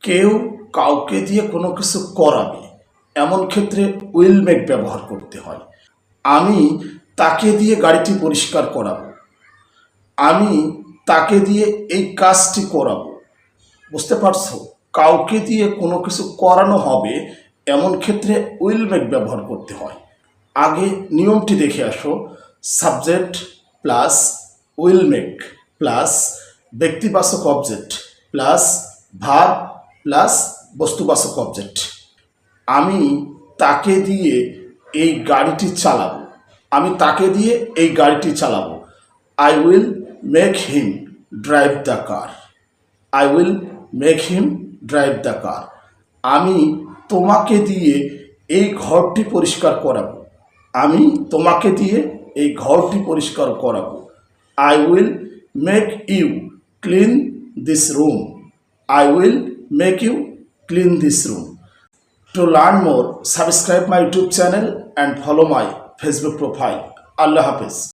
কেউ কাউকে দিয়ে কোনো কিছু করাবে, এমন ক্ষেত্রে উইল মেক ব্যবহার করতে হয়। আমি তাকে দিয়ে গাড়িটি পরিষ্কার করাবো, আমি তাকে দিয়ে এই কাজটি করাবো। বুঝতে পারছো? কাউকে দিয়ে কোনো কিছু করানো হবে, এমন ক্ষেত্রে উইল মেক ব্যবহার করতে হয়। আগে নিয়মটি দেখে আসো। Subject plus will make plus ব্যক্তিবাচক অবজেক্ট প্লাস ভার্ব প্লাস বস্তুবাচক অবজেক্ট। আমি তাকে দিয়ে এই গাড়িটি চালাবো, আমি তাকে দিয়ে এই গাড়িটি চালাবো। I will make him drive the car, I will make him drive the car. আমি তোমাকে দিয়ে এই ঘরটি পরিষ্কার করাবো, আমি তোমাকে দিয়ে এই ঘরটি পরিষ্কার করাবো। I will make you clean this room, I will make you clean this room. To learn more, subscribe my YouTube channel and follow my Facebook profile. Allah Hafiz.